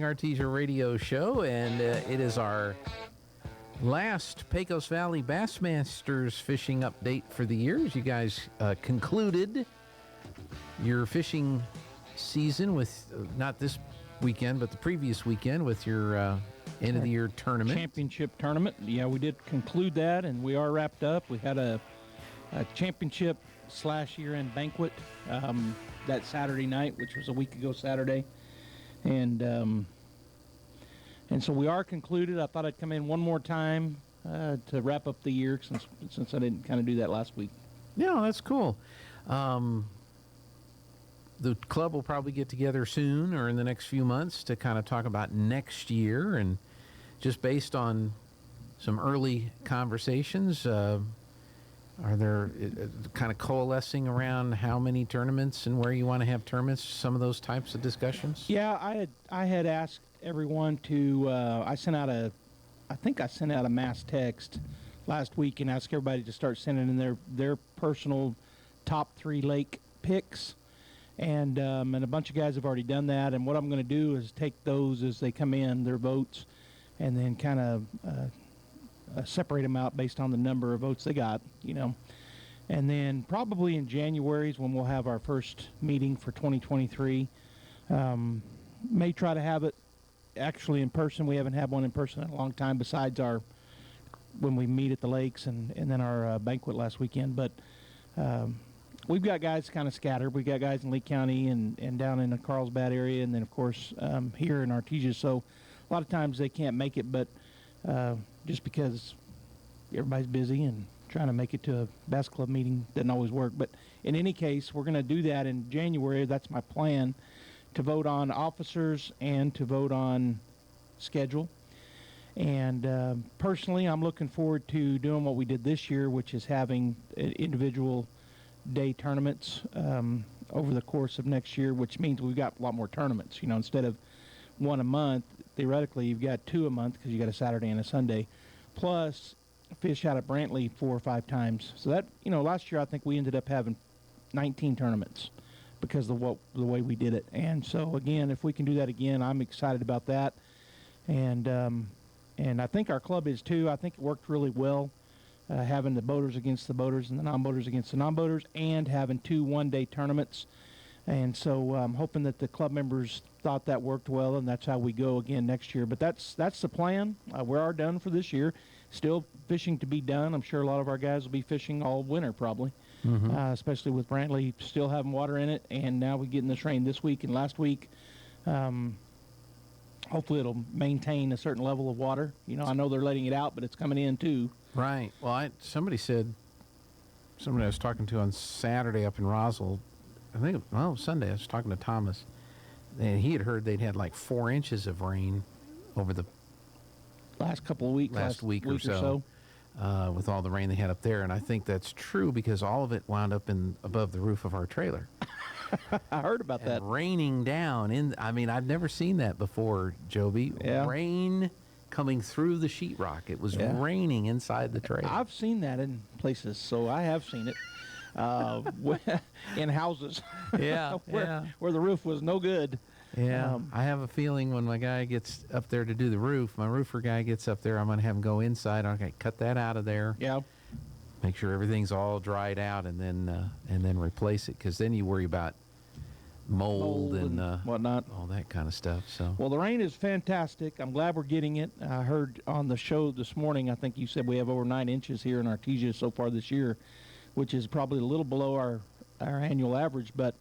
Artesia Radio Show, and it is our last Pecos Valley Bassmasters fishing update for the year. As you guys concluded your fishing season with not this weekend, but the previous weekend with your end of the year tournament. Championship tournament. Yeah, we did conclude that, and we are wrapped up. We had a championship / year-end banquet that Saturday night, which was a week ago Saturday. And so we are concluded. I thought I'd come in one more time to wrap up the year since I didn't kind of do that last week. Yeah, that's cool. The club will probably get together soon or in the next few months to kind of talk about next year. And just based on some early conversations, are there kind of coalescing around how many tournaments and where you want to have tournaments, some of those types of discussions? Yeah, I had asked everyone to, I sent out a mass text last week and asked everybody to start sending in their personal top 3 lake picks. And a bunch of guys have already done that. And what I'm going to do is take those as they come in, their votes, and then kind of separate them out based on the number of votes they got, And then probably in January is when we'll have our first meeting for 2023. May try to have it actually in person. We haven't had one in person in a long time besides when we meet at the lakes and then our banquet last weekend. But we've got guys kind of scattered. We've got guys in Lee County and down in the Carlsbad area, and then, of course, here in Artesia. So a lot of times they can't make it, but just because everybody's busy and trying to make it to a bass club meeting doesn't always work. But in any case, we're going to do that in January. That's my plan, to vote on officers and to vote on schedule. And personally, I'm looking forward to doing what we did this year, which is having individual day tournaments over the course of next year, which means we've got a lot more tournaments. Instead of one a month, theoretically you've got 2 a month because you got a Saturday and a Sunday, plus fish out at Brantley 4 or 5 times. So that, last year I think we ended up having 19 tournaments because of the way we did it. And so again, if we can do that again, I'm excited about that. And I think our club is too. I think it worked really well, having the boaters against the boaters and the non-boaters against the non-boaters, and having 2 one-day tournaments. And so I'm hoping that the club members thought that worked well, and that's how we go again next year. But that's the plan. We are done for this year. Still fishing to be done. I'm sure a lot of our guys will be fishing all winter probably, especially with Brantley still having water in it. And now we get in this rain this week and last week. Hopefully it'll maintain a certain level of water. I know they're letting it out, but it's coming in too. Right. Well, somebody I was talking to on Saturday up in Roswell, Sunday, I was talking to Thomas, and he had heard they'd had like 4 inches of rain over the last couple of weeks, last week or so. With all the rain they had up there. And I think that's true because all of it wound up above the roof of our trailer. I heard about that. Raining down. I've never seen that before, Joby. Yeah. Rain coming through the sheetrock. It was raining inside the trailer. I've seen that in places, so I have seen it. In houses. Where the roof was no good. Yeah, I have a feeling when my guy gets up there to do the roof, my roofer guy gets up there, I'm going to have him go inside. Okay, cut that out of there. Yeah. Make sure everything's all dried out, and then replace it, because then you worry about mold and whatnot, all that kind of stuff. So. Well, the rain is fantastic. I'm glad we're getting it. I heard on the show this morning, I think you said we have over 9 inches here in Artesia so far this year, which is probably a little below our annual average, but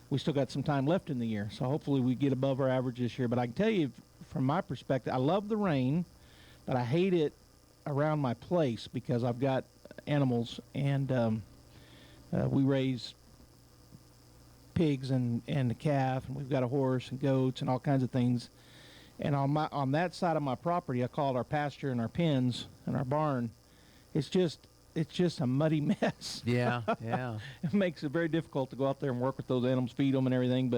we still got some time left in the year. So hopefully we get above our average this year. But I can tell you, from my perspective, I love the rain, but I hate it around my place because I've got animals, and we raise pigs and a calf, and we've got a horse and goats and all kinds of things. And on that side of my property, I call it our pasture and our pens and our barn. It's just a muddy mess. Yeah. It makes it very difficult to go out there and work with those animals, feed them and everything.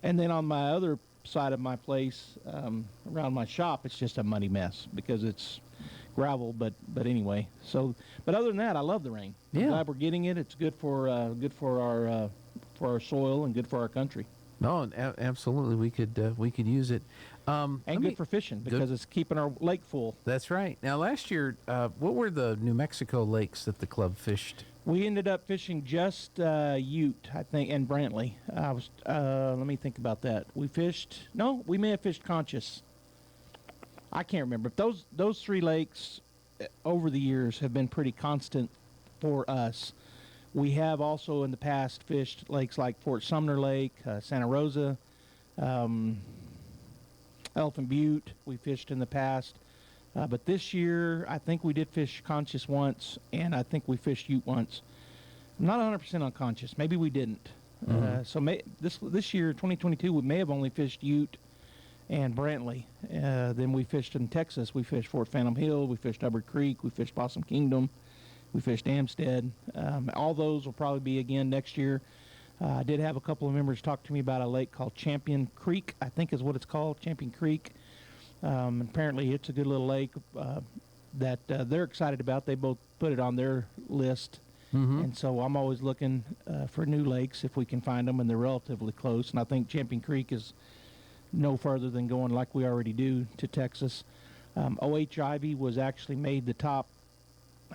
And then on my other side of my place, around my shop, it's just a muddy mess because it's gravel. But anyway, but other than that, I love the rain. I'm glad we're getting it. It's good for our soil and good for our country. No, absolutely. We could use it. And good for fishing because it's keeping our lake full. That's right. Now, last year, what were the New Mexico lakes that the club fished? We ended up fishing just Ute, I think, and Brantley. Let me think about that. We may have fished Conscious. I can't remember. But those three lakes over the years have been pretty constant for us. We have also in the past fished lakes like Fort Sumner Lake, Santa Rosa, Elephant Butte. We fished in the past. But this year, I think we did fish Conscious once, and I think we fished Ute once. I'm not 100% on Conscious. Maybe we didn't. This year, 2022, we may have only fished Ute and Brantley. Then we fished in Texas. We fished Fort Phantom Hill. We fished Hubbard Creek. We fished Possum Kingdom. We fished Amstead. All those will probably be again next year. I did have a couple of members talk to me about a lake called Champion Creek, I think is what it's called, Champion Creek. Apparently it's a good little lake that they're excited about. They both put it on their list. And so I'm always looking for new lakes if we can find them, and they're relatively close. And I think Champion Creek is no further than going like we already do to Texas. O.H. Ivy was actually made the top,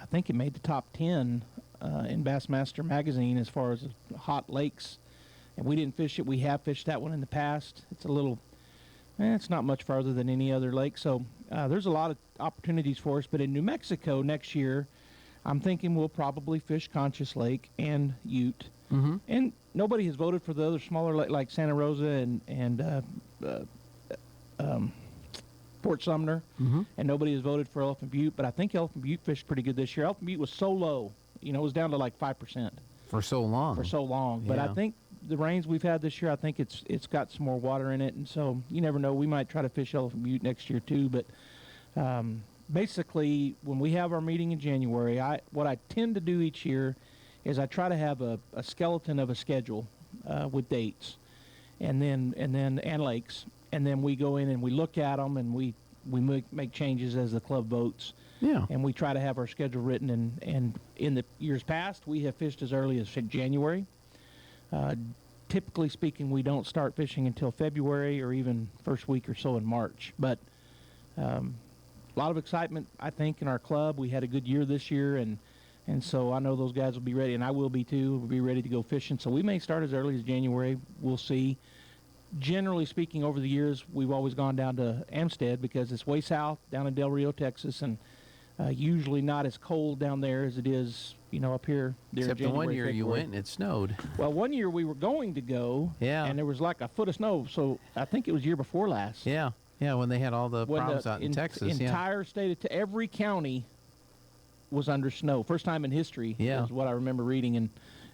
I think it made the top 10 in Bassmaster magazine as far as hot lakes. And we didn't fish it. We have fished that one in the past. It's a little, it's not much farther than any other lake. So there's a lot of opportunities for us. But in New Mexico next year, I'm thinking we'll probably fish Conscious Lake and Ute. And nobody has voted for the other smaller lake like Santa Rosa and Fort Sumner, and nobody has voted for Elephant Butte, but I think Elephant Butte fished pretty good this year. Elephant Butte was so low, it was down to like 5%. For so long. But I think the rains we've had this year, I think it's got some more water in it, and so you never know. We might try to fish Elephant Butte next year too, but basically when we have our meeting in January, what I tend to do each year is I try to have a skeleton of a schedule with dates and lakes. And then we go in and we look at them and we make changes as the club votes. Yeah. And we try to have our schedule written. And in the years past, we have fished as early as January. Typically speaking, we don't start fishing until February or even first week or so in March. But a lot of excitement, I think, in our club. We had a good year this year, and so I know those guys will be ready, and I will be too. We'll be ready to go fishing. So we may start as early as January. We'll see. Generally speaking, over the years, we've always gone down to Amstead because it's way south, down in Del Rio, Texas, and usually not as cold down there as it is, up here. Except the one year February. You went and it snowed. Well, one year we were going to go, and there was like a foot of snow. So I think it was year before last. Yeah, when they had all the problems out in Texas. Entire state of every county was under snow. First time in history is what I remember reading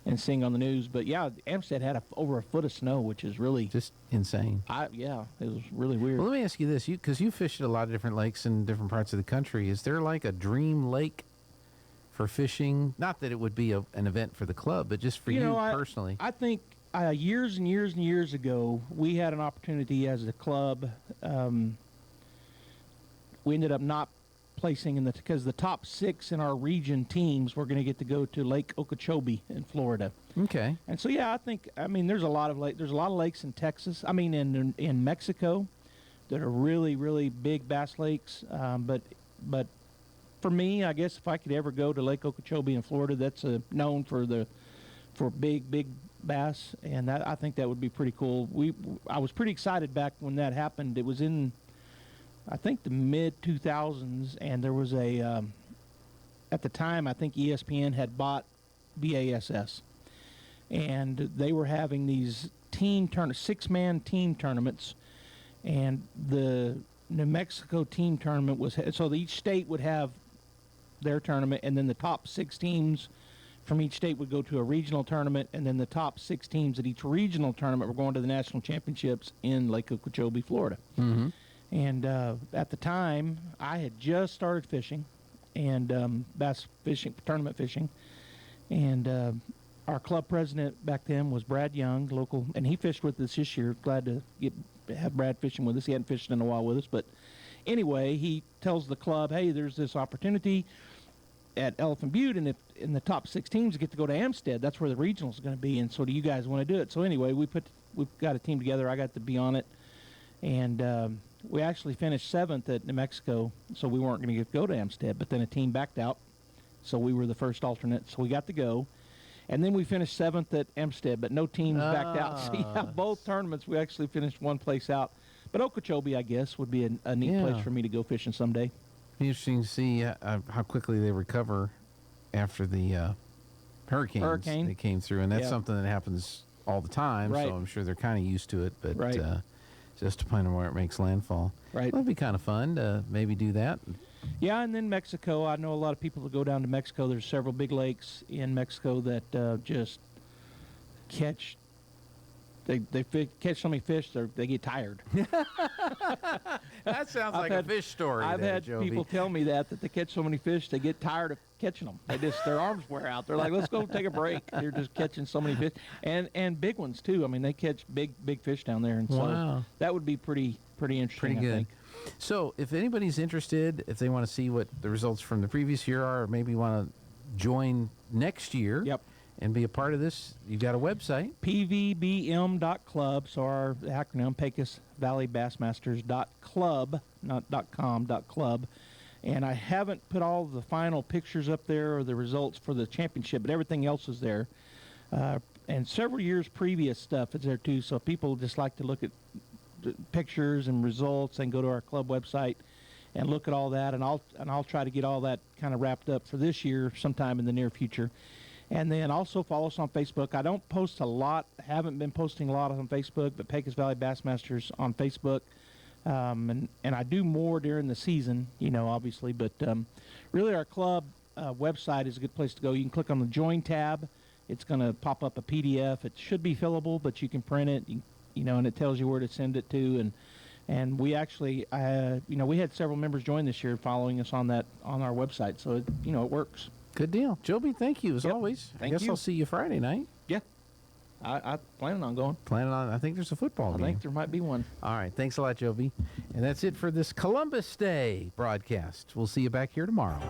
and seeing on the news. But yeah, Amstead had over a foot of snow, which is really just insane. It was really weird. Well, let me ask you this, because you fished at a lot of different lakes in different parts of the country. Is there like a dream lake for fishing? Not that it would be an event for the club, but just for you personally. I think years and years and years ago, we had an opportunity as a club. We ended up not placing because the top 6 in our region teams were going to get to go to Lake Okeechobee in Florida. Okay. And so there's a lot of lakes in Texas. In Mexico that are really, really big bass lakes. But for me, I guess if I could ever go to Lake Okeechobee in Florida, that's known for big bass, and I think that would be pretty cool. I was pretty excited back when that happened. It was in, I think, the mid-2000s, and there was at the time, I think ESPN had bought BASS, and they were having these 6-man team tournaments, and the New Mexico team tournament so each state would have their tournament, and then the top 6 teams from each state would go to a regional tournament, and then the top 6 teams at each regional tournament were going to the national championships in Lake Okeechobee, Florida. Mm-hmm. And at the time, I had just started fishing and bass fishing, tournament fishing. And our club president back then was Brad Young, local, and he fished with us this year. Glad to have Brad fishing with us. He hadn't fished in a while with us. But anyway, he tells the club, hey, there's this opportunity at Elephant Butte, and if in the top 6 teams get to go to Amstead, that's where the regionals are going to be. And so do you guys want to do it? So anyway, we've got a team together. I got to be on it. And we actually finished 7th at New Mexico, so we weren't going to go to Amstead. But then a team backed out, so we were the first alternate, so we got to go. And then we finished 7th at Amstead, but no teams backed out. So yeah, both tournaments we actually finished one place out. But Okeechobee, I guess, would be a neat place for me to go fishing someday. Interesting to see how quickly they recover after the hurricane that came through, and that's something that happens all the time. Right. So I'm sure they're kind of used to it, but Right. Just depending on where it makes landfall. Right. Well, it'd be kind of fun to maybe do that. Yeah, and then Mexico. I know a lot of people that go down to Mexico. There's several big lakes in Mexico that just catch. They catch so many fish, they get tired. That sounds like a fish story. I've had Joby. people tell me that they catch so many fish, they get tired of catching them. Their arms wear out. They're like, let's go take a break. They're just catching so many fish, and big ones too. I mean, they catch big fish down there, and so that would be pretty interesting. Pretty good. I think. So, if anybody's interested, if they want to see what the results from the previous year are, or maybe want to join next year. Yep. And be a part of this, you've got a website. pvbm.club, so our acronym, Pecos Valley Bassmasters.club, not .com, .club. And I haven't put all the final pictures up there or the results for the championship, but everything else is there. And several years previous stuff is there too, so if people just like to look at the pictures and results, and go to our club website and look at all that, and I'll try to get all that kind of wrapped up for this year sometime in the near future. And then also follow us on Facebook. I don't post a lot, haven't been posting a lot on Facebook, but Pecos Valley Bassmasters on Facebook. And I do more during the season, obviously. But really our club website is a good place to go. You can click on the Join tab. It's going to pop up a PDF. It should be fillable, but you can print it, and it tells you where to send it to. And we actually, we had several members join this year following us on our website. So, it works. Good deal. Joby, thank you as always. Thank I guess you. I'll see you Friday night. Yeah. I planning on going. I think there's a football game. I think there might be one. All right. Thanks a lot, Joby. And that's it for this Columbus Day broadcast. We'll see you back here tomorrow.